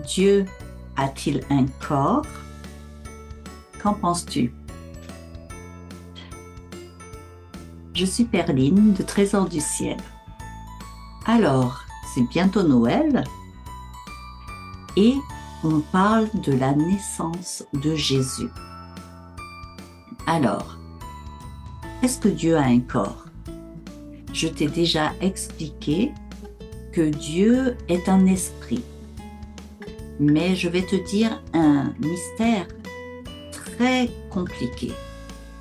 Dieu a-t-il un corps? Qu'en penses-tu? Je suis Perline de Trésor du Ciel. Alors, c'est bientôt Noël et on parle de la naissance de Jésus. Alors, est-ce que Dieu a un corps? Je t'ai déjà expliqué que Dieu est un esprit. Mais je vais te dire un mystère très compliqué.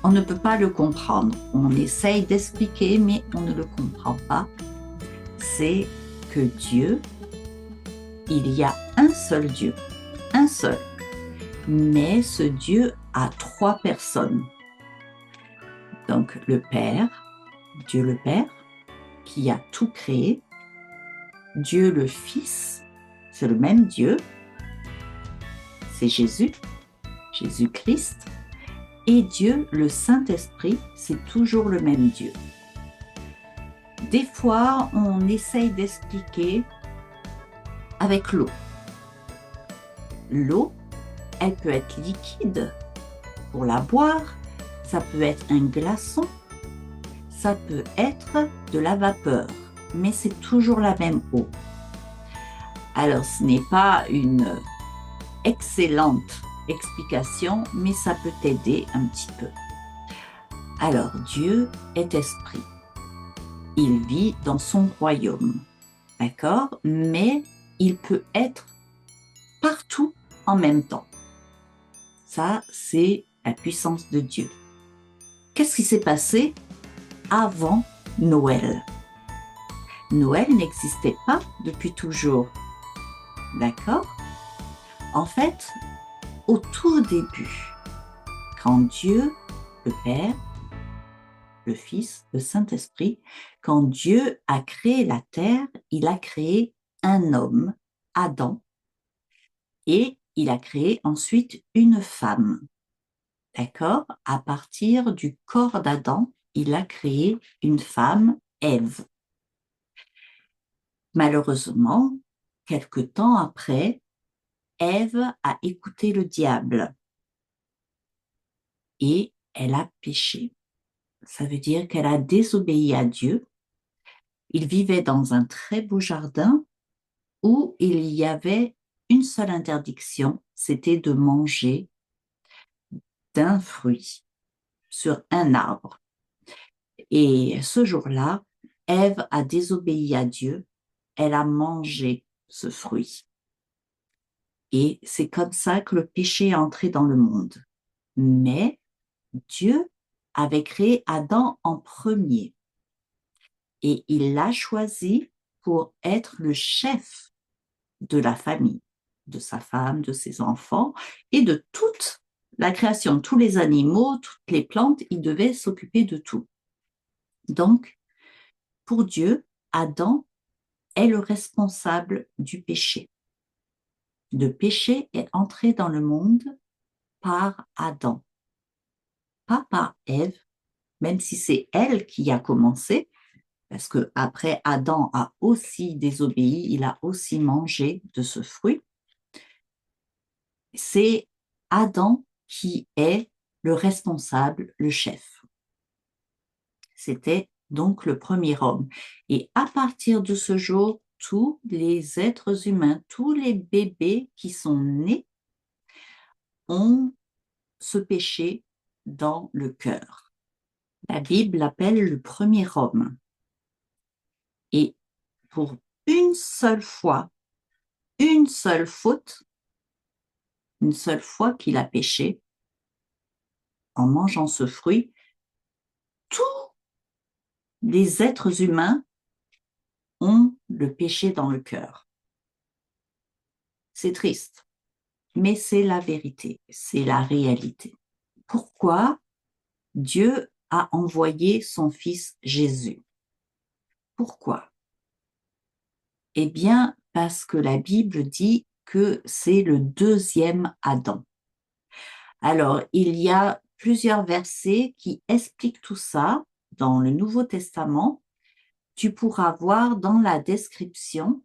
On ne peut pas le comprendre. On essaye d'expliquer, mais on ne le comprend pas. C'est que Dieu, il y a un seul Dieu, un seul. Mais ce Dieu a trois personnes. Donc le Père, Dieu le Père, qui a tout créé. Dieu le Fils, c'est le même Dieu. C'est Jésus, Jésus-Christ. Et Dieu, le Saint-Esprit, c'est toujours le même Dieu. Des fois, on essaye d'expliquer avec l'eau. L'eau, elle peut être liquide pour la boire, ça peut être un glaçon, ça peut être de la vapeur, mais c'est toujours la même eau. Alors, ce n'est pas une excellente explication, mais ça peut t'aider un petit peu. Alors, Dieu est esprit. Il vit dans son royaume, d'accord? Mais il peut être partout en même temps. Ça, c'est la puissance de Dieu. Qu'est-ce qui s'est passé avant Noël? Noël n'existait pas depuis toujours, d'accord? En fait, au tout début, quand Dieu, le Père, le Fils, le Saint-Esprit, quand Dieu a créé la terre, il a créé un homme, Adam, et il a créé ensuite une femme. D'accord? À partir du corps d'Adam, il a créé une femme, Ève. Malheureusement, quelque temps après, Ève a écouté le diable et elle a péché. Ça veut dire qu'elle a désobéi à Dieu. Il vivait dans un très beau jardin où il y avait une seule interdiction, c'était de manger d'un fruit sur un arbre. Et ce jour-là, Ève a désobéi à Dieu, elle a mangé ce fruit. Et c'est comme ça que le péché est entré dans le monde. Mais Dieu avait créé Adam en premier et il l'a choisi pour être le chef de la famille, de sa femme, de ses enfants et de toute la création, tous les animaux, toutes les plantes, il devait s'occuper de tout. Donc, pour Dieu, Adam est le responsable du péché. Le péché est entré dans le monde par Adam, pas par Ève, même si c'est elle qui a commencé, parce que après Adam a aussi désobéi, il a aussi mangé de ce fruit. C'est Adam qui est le responsable, le chef. C'était donc le premier homme. Et à partir de ce jour, tous les êtres humains, tous les bébés qui sont nés ont ce péché dans le cœur. La Bible l'appelle le premier homme. Et pour une seule fois, une seule faute, une seule fois qu'il a péché, en mangeant ce fruit, tous les êtres humains ont le péché dans le cœur. C'est triste, mais c'est la vérité, c'est la réalité. Pourquoi Dieu a envoyé son fils Jésus? Pourquoi? Eh bien, parce que la Bible dit que c'est le deuxième Adam. Alors, il y a plusieurs versets qui expliquent tout ça dans le Nouveau Testament. Tu pourras voir dans la description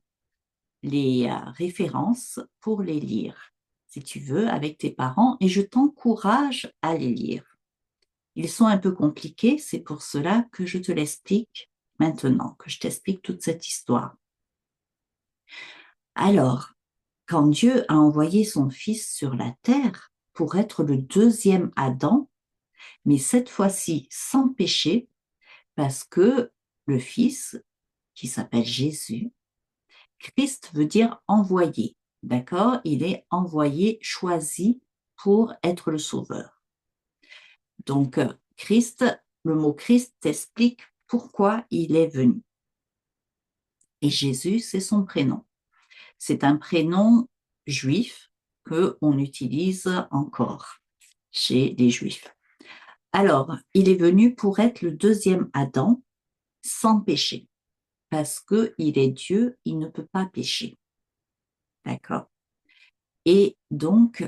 les références pour les lire, si tu veux, avec tes parents, et je t'encourage à les lire. Ils sont un peu compliqués, c'est pour cela que je te l'explique maintenant, que je t'explique toute cette histoire. Alors, quand Dieu a envoyé son Fils sur la terre pour être le deuxième Adam, mais cette fois-ci sans péché, parce que le Fils, qui s'appelle Jésus, Christ veut dire envoyé, d'accord? Il est envoyé, choisi pour être le sauveur. Donc, Christ, le mot Christ explique pourquoi il est venu. Et Jésus, c'est son prénom. C'est un prénom juif que on utilise encore chez les Juifs. Alors, il est venu pour être le deuxième Adam sans péché, parce qu'il est Dieu, il ne peut pas pécher. D'accord? Et donc,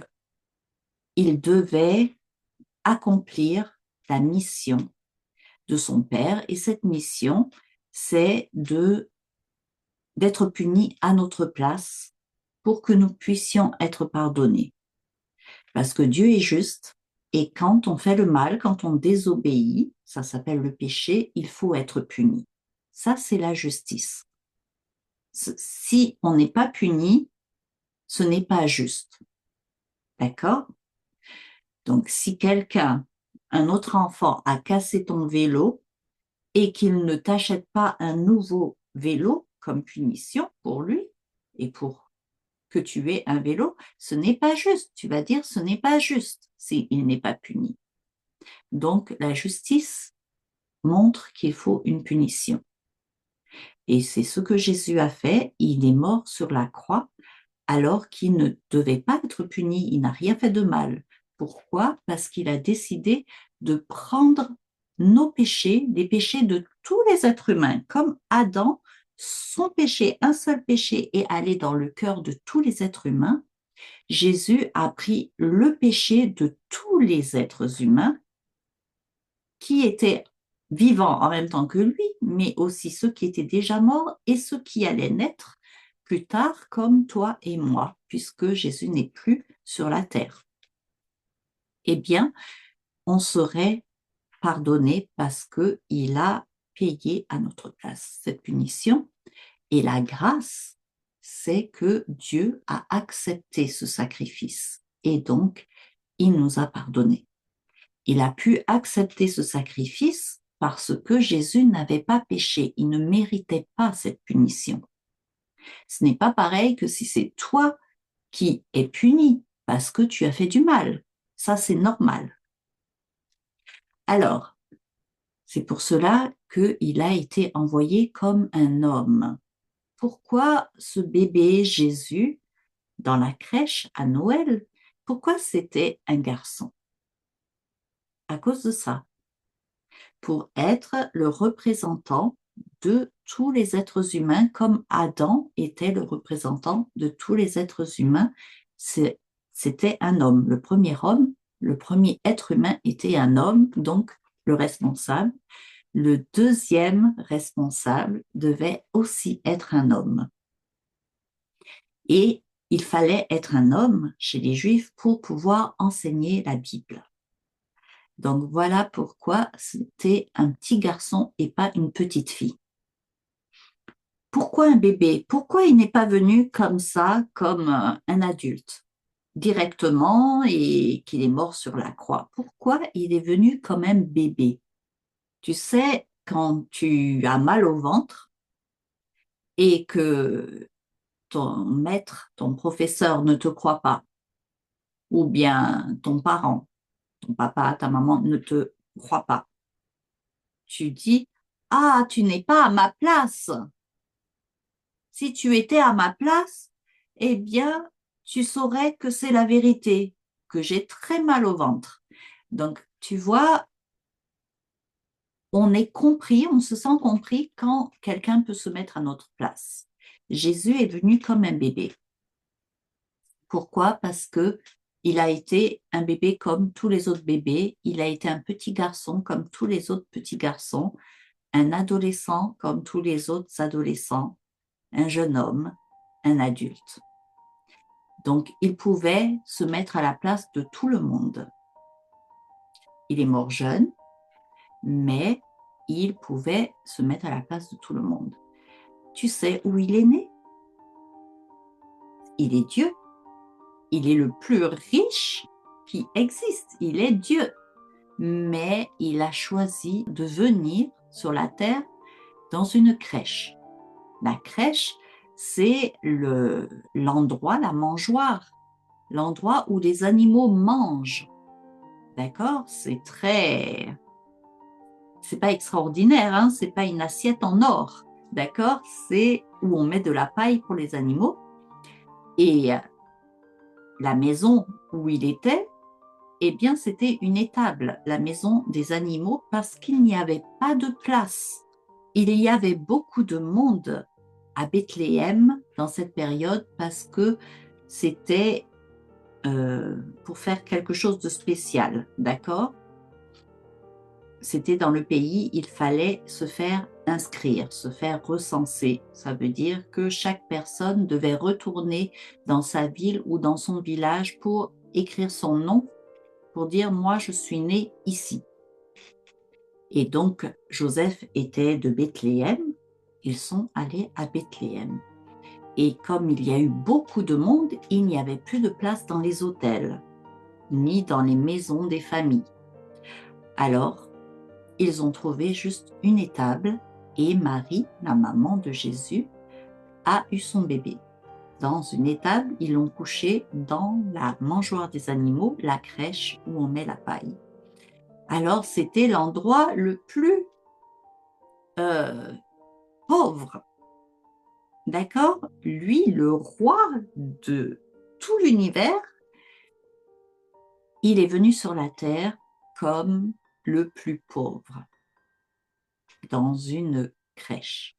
il devait accomplir la mission de son Père, et cette mission, c'est d'être puni à notre place pour que nous puissions être pardonnés. Parce que Dieu est juste, et quand on fait le mal, quand on désobéit, ça s'appelle le péché, il faut être puni. Ça, c'est la justice. Si on n'est pas puni, ce n'est pas juste. D'accord? Donc, si quelqu'un, un autre enfant, a cassé ton vélo et qu'il ne t'achète pas un nouveau vélo comme punition pour lui et pour que tu aies un vélo, ce n'est pas juste. Tu vas dire ce n'est pas juste s'il n'est pas puni. Donc, la justice montre qu'il faut une punition. Et c'est ce que Jésus a fait. Il est mort sur la croix alors qu'il ne devait pas être puni. Il n'a rien fait de mal. Pourquoi? Parce qu'il a décidé de prendre nos péchés, les péchés de tous les êtres humains, comme Adam, son péché, un seul péché est allé dans le cœur de tous les êtres humains. Jésus a pris le péché de tous les êtres humains qui étaient vivants en même temps que lui, mais aussi ceux qui étaient déjà morts et ceux qui allaient naître plus tard, comme toi et moi, puisque Jésus n'est plus sur la terre. Eh bien, on serait pardonné parce qu'il a payé à notre place cette punition. Et la grâce, c'est que Dieu a accepté ce sacrifice et donc il nous a pardonné. Il a pu accepter ce sacrifice parce que Jésus n'avait pas péché, il ne méritait pas cette punition. Ce n'est pas pareil que si c'est toi qui es puni parce que tu as fait du mal. Ça, c'est normal. Alors, c'est pour cela qu'il a été envoyé comme un homme. Pourquoi ce bébé Jésus dans la crèche à Noël, pourquoi c'était un garçon? À cause de ça, pour être le représentant de tous les êtres humains, comme Adam était le représentant de tous les êtres humains. C'était un homme. Le premier être humain était un homme, donc le responsable. Le deuxième responsable devait aussi être un homme. Et il fallait être un homme chez les Juifs pour pouvoir enseigner la Bible. Donc voilà pourquoi c'était un petit garçon et pas une petite fille. Pourquoi un bébé? Pourquoi il n'est pas venu comme ça, comme un adulte, directement et qu'il est mort sur la croix? Pourquoi il est venu comme un bébé? Tu sais, quand tu as mal au ventre et que ton maître, ton professeur ne te croit pas, ou bien ton parent, ton papa, ta maman ne te croit pas, tu dis, ah, tu n'es pas à ma place. Si tu étais à ma place, eh bien, tu saurais que c'est la vérité, que j'ai très mal au ventre. Donc, tu vois, on est compris, on se sent compris quand quelqu'un peut se mettre à notre place. Jésus est venu comme un bébé. Pourquoi? Parce que il a été un bébé comme tous les autres bébés, il a été un petit garçon comme tous les autres petits garçons, un adolescent comme tous les autres adolescents, un jeune homme, un adulte. Donc, il pouvait se mettre à la place de tout le monde. Il est mort jeune, mais il pouvait se mettre à la place de tout le monde. Tu sais où il est né? Il est Dieu. Il est le plus riche qui existe. Il est Dieu. Mais il a choisi de venir sur la terre dans une crèche. La crèche, c'est l'endroit, la mangeoire, l'endroit où les animaux mangent. D'accord? C'est pas extraordinaire, hein? C'est pas une assiette en or. D'accord? C'est où on met de la paille pour les animaux. Et la maison où il était, eh bien, c'était une étable, la maison des animaux, parce qu'il n'y avait pas de place. Il y avait beaucoup de monde à Bethléem dans cette période parce que c'était pour faire quelque chose de spécial, d'accord? C'était dans le pays, il fallait se faire inscrire, se faire recenser. Ça veut dire que chaque personne devait retourner dans sa ville ou dans son village pour écrire son nom, pour dire moi je suis né ici. Et donc Joseph était de Bethléem, ils sont allés à Bethléem. Et comme il y a eu beaucoup de monde, il n'y avait plus de place dans les hôtels, ni dans les maisons des familles. Alors, ils ont trouvé juste une étable et Marie, la maman de Jésus, a eu son bébé. Dans une étable, ils l'ont couché dans la mangeoire des animaux, la crèche où on met la paille. Alors, c'était l'endroit le plus pauvre. D'accord? Lui, le roi de tout l'univers, il est venu sur la terre comme le plus pauvre, dans une crèche.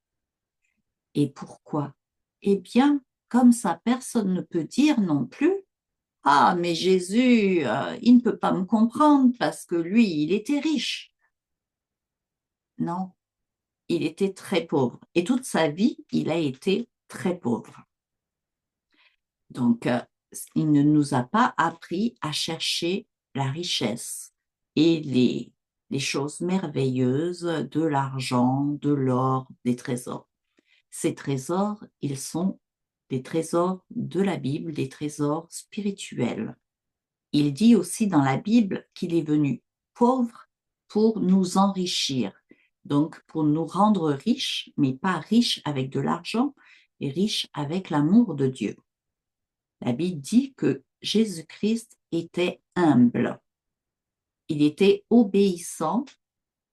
Et pourquoi? Eh bien, comme ça, personne ne peut dire non plus, ah, mais Jésus, il ne peut pas me comprendre parce que lui, il était riche. Non, il était très pauvre. Et toute sa vie, il a été très pauvre. Donc, il ne nous a pas appris à chercher la richesse et les choses merveilleuses de l'argent, de l'or, des trésors. Ces trésors, ils sont des trésors de la Bible, des trésors spirituels. Il dit aussi dans la Bible qu'il est venu pauvre pour nous enrichir, donc pour nous rendre riches, mais pas riches avec de l'argent, et riches avec l'amour de Dieu. La Bible dit que Jésus-Christ était humble. Il était obéissant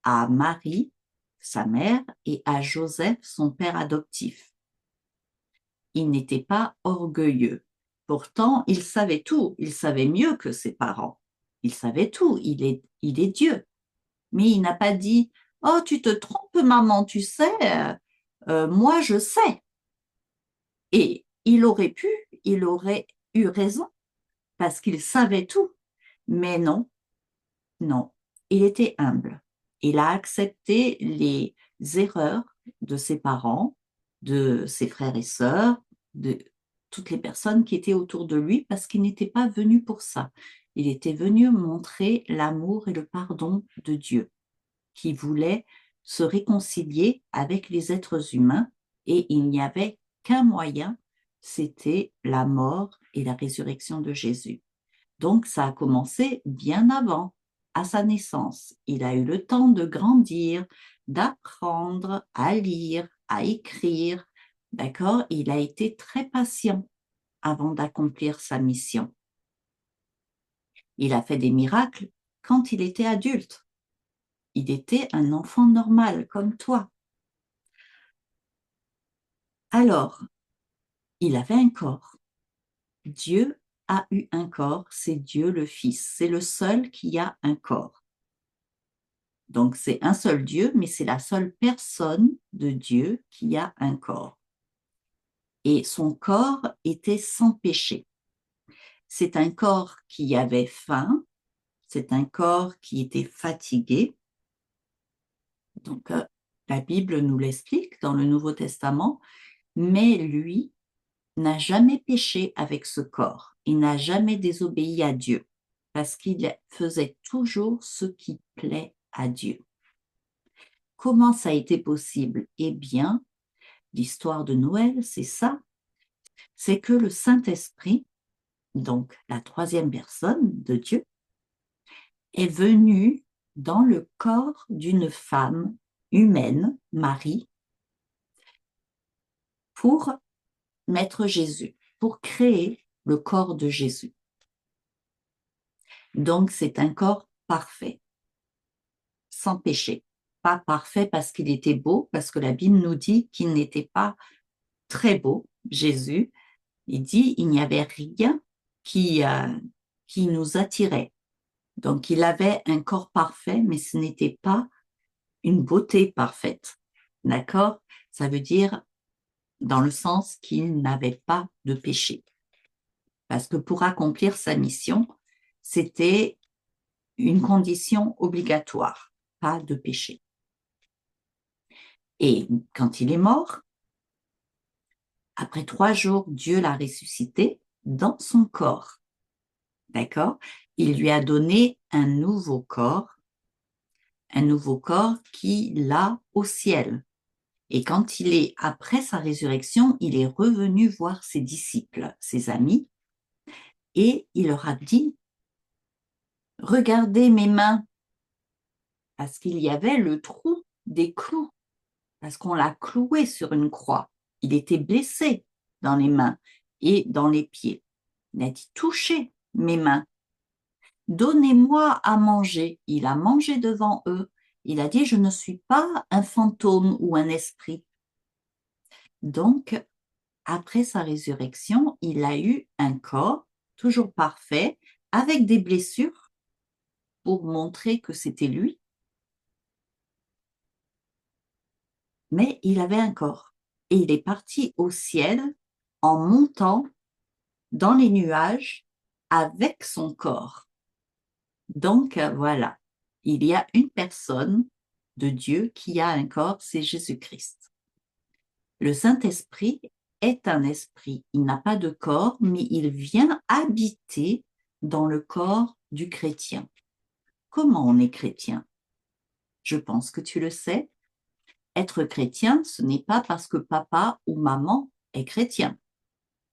à Marie, sa mère, et à Joseph, son père adoptif. Il n'était pas orgueilleux. Pourtant, il savait tout. Il savait mieux que ses parents. Il savait tout. Il est Dieu. Mais il n'a pas dit, oh, tu te trompes, maman, tu sais, moi, je sais. Et il aurait eu raison parce qu'il savait tout. Mais non, non. Il était humble. Il a accepté les erreurs de ses parents, de ses frères et sœurs, de toutes les personnes qui étaient autour de lui parce qu'il n'était pas venu pour ça. Il était venu montrer l'amour et le pardon de Dieu, qui voulait se réconcilier avec les êtres humains et il n'y avait qu'un moyen, c'était la mort et la résurrection de Jésus. Donc ça a commencé bien avant, à sa naissance. Il a eu le temps de grandir, d'apprendre à lire, à écrire. D'accord? Il a été très patient avant d'accomplir sa mission. Il a fait des miracles quand il était adulte. Il était un enfant normal comme toi. Alors, il avait un corps. Dieu a eu un corps, c'est Dieu le Fils. C'est le seul qui a un corps. Donc, c'est un seul Dieu, mais c'est la seule personne de Dieu qui a un corps. Et son corps était sans péché. C'est un corps qui avait faim, c'est un corps qui était fatigué. Donc, la Bible nous l'explique dans le Nouveau Testament, mais lui, n'a jamais péché avec ce corps. Il n'a jamais désobéi à Dieu parce qu'il faisait toujours ce qui plaît à Dieu. Comment ça a été possible? Eh bien, l'histoire de Noël, c'est ça. C'est que le Saint-Esprit, donc la troisième personne de Dieu, est venu dans le corps d'une femme humaine, Marie, pour mettre Jésus, pour créer le corps de Jésus. Donc, c'est un corps parfait, sans péché. Pas parfait parce qu'il était beau, parce que la Bible nous dit qu'il n'était pas très beau, Jésus. Il dit il n'y avait rien qui nous attirait. Donc, il avait un corps parfait, mais ce n'était pas une beauté parfaite. D'accord? Ça veut dire dans le sens qu'il n'avait pas de péché. Parce que pour accomplir sa mission, c'était une condition obligatoire, pas de péché. Et quand il est mort, après 3 jours, Dieu l'a ressuscité dans son corps. D'accord? Il lui a donné un nouveau corps qui l'a au ciel. Et quand il est, après sa résurrection, il est revenu voir ses disciples, ses amis, et il leur a dit, regardez mes mains, parce qu'il y avait le trou des clous, parce qu'on l'a cloué sur une croix. Il était blessé dans les mains et dans les pieds. Il a dit, touchez mes mains, donnez-moi à manger. Il a mangé devant eux. Il a dit, je ne suis pas un fantôme ou un esprit. Donc, après sa résurrection, il a eu un corps toujours parfait, avec des blessures pour montrer que c'était lui, mais il avait un corps. Et il est parti au ciel en montant dans les nuages avec son corps. Donc voilà, il y a une personne de Dieu qui a un corps, c'est Jésus-Christ. Le Saint-Esprit est un esprit. Il n'a pas de corps, mais il vient habiter dans le corps du chrétien. Comment on est chrétien? Je pense que tu le sais. Être chrétien, ce n'est pas parce que papa ou maman est chrétien,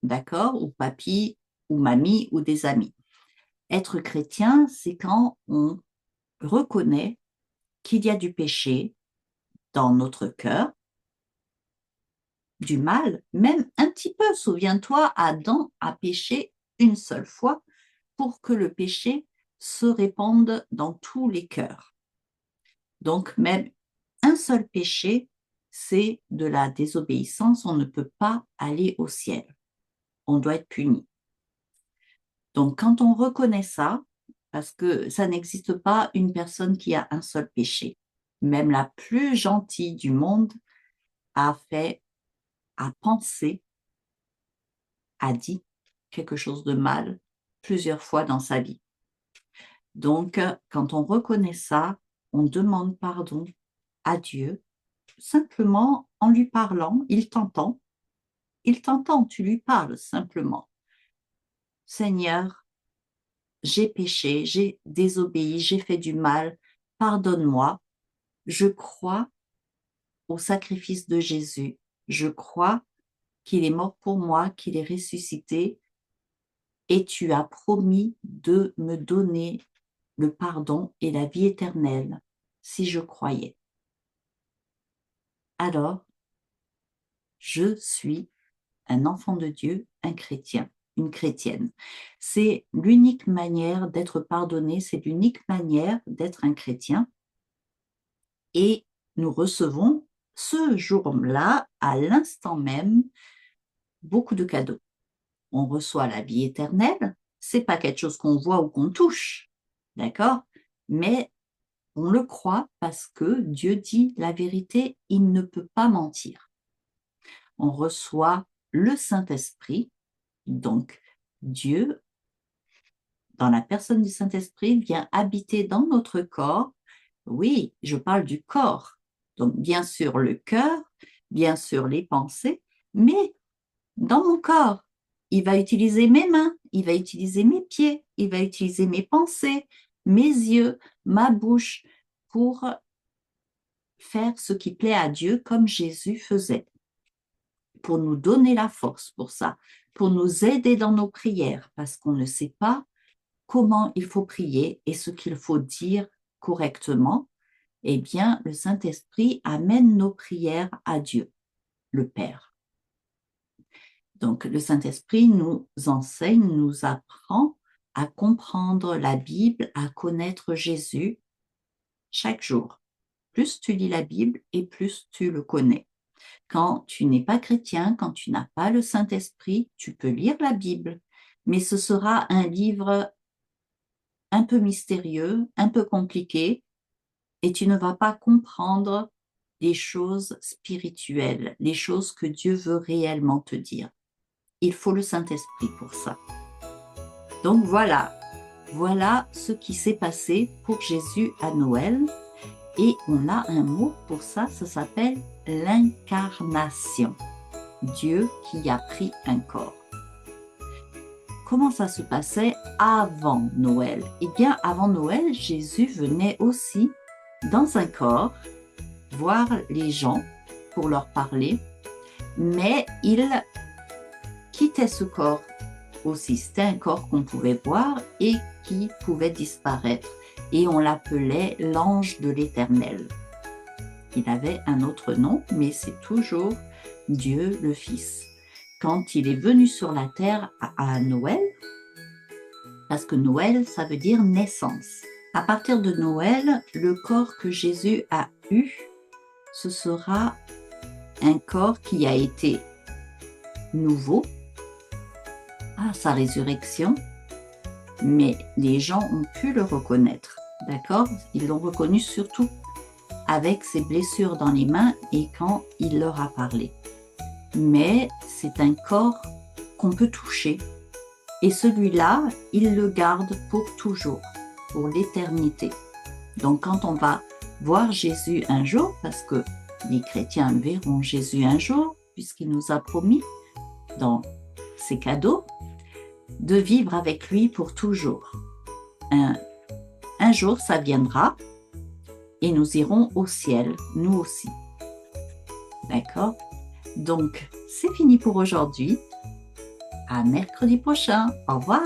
d'accord? Ou papy ou mamie ou des amis. Être chrétien, c'est quand on reconnaît qu'il y a du péché dans notre cœur, du mal, même un petit peu. Souviens-toi, Adam a péché une seule fois pour que le péché se répande dans tous les cœurs. Donc, même un seul péché, c'est de la désobéissance. On ne peut pas aller au ciel. On doit être puni. Donc, quand on reconnaît ça, parce que ça n'existe pas une personne qui a un seul péché. Même la plus gentille du monde a pensé, a dit quelque chose de mal plusieurs fois dans sa vie. Donc, quand on reconnaît ça, on demande pardon à Dieu, simplement en lui parlant. Il t'entend, tu lui parles simplement. Seigneur, j'ai péché, j'ai désobéi, j'ai fait du mal, pardonne-moi. Je crois au sacrifice de Jésus. Je crois qu'il est mort pour moi, qu'il est ressuscité, et tu as promis de me donner le pardon et la vie éternelle si je croyais. Alors, je suis un enfant de Dieu, un chrétien, une chrétienne. C'est l'unique manière d'être pardonné, c'est l'unique manière d'être un chrétien. Et nous recevons ce jour-là, à l'instant même, beaucoup de cadeaux. On reçoit la vie éternelle, c'est pas quelque chose qu'on voit ou qu'on touche, d'accord? Mais on le croit parce que Dieu dit la vérité, il ne peut pas mentir. On reçoit le Saint-Esprit, donc Dieu, dans la personne du Saint-Esprit, vient habiter dans notre corps. Oui, je parle du corps. Donc bien sûr le cœur, bien sûr les pensées, mais dans mon corps. Il va utiliser mes mains, il va utiliser mes pieds, il va utiliser mes pensées, mes yeux, ma bouche pour faire ce qui plaît à Dieu comme Jésus faisait, pour nous donner la force pour ça, pour nous aider dans nos prières, parce qu'on ne sait pas comment il faut prier et ce qu'il faut dire correctement. Eh bien, le Saint-Esprit amène nos prières à Dieu, le Père. Donc, le Saint-Esprit nous enseigne, nous apprend à comprendre la Bible, à connaître Jésus chaque jour. Plus tu lis la Bible et plus tu le connais. Quand tu n'es pas chrétien, quand tu n'as pas le Saint-Esprit, tu peux lire la Bible, mais ce sera un livre un peu mystérieux, un peu compliqué, et tu ne vas pas comprendre les choses spirituelles, les choses que Dieu veut réellement te dire. Il faut le Saint-Esprit pour ça. Donc voilà ce qui s'est passé pour Jésus à Noël. Et on a un mot pour ça, ça s'appelle l'incarnation. Dieu qui a pris un corps. Comment ça se passait avant Noël? Eh bien, avant Noël, Jésus venait aussi dans un corps voir les gens pour leur parler, mais il quittait ce corps aussi. C'était un corps qu'on pouvait voir et qui pouvait disparaître. Et on l'appelait l'ange de l'Éternel. Il avait un autre nom, mais c'est toujours Dieu le Fils. Quand il est venu sur la terre à Noël, parce que Noël, ça veut dire naissance. À partir de Noël, le corps que Jésus a eu, ce sera un corps qui a été nouveau à sa résurrection, mais les gens ont pu le reconnaître, d'accord? Ils l'ont reconnu surtout avec ses blessures dans les mains et quand il leur a parlé. Mais c'est un corps qu'on peut toucher. Et celui-là, il le garde pour toujours, pour l'éternité. Donc quand on va voir Jésus un jour, parce que les chrétiens verront Jésus un jour, puisqu'il nous a promis dans ses cadeaux, de vivre avec lui pour toujours. Un jour, ça viendra et nous irons au ciel, nous aussi. D'accord? Donc, c'est fini pour aujourd'hui. À mercredi prochain. Au revoir.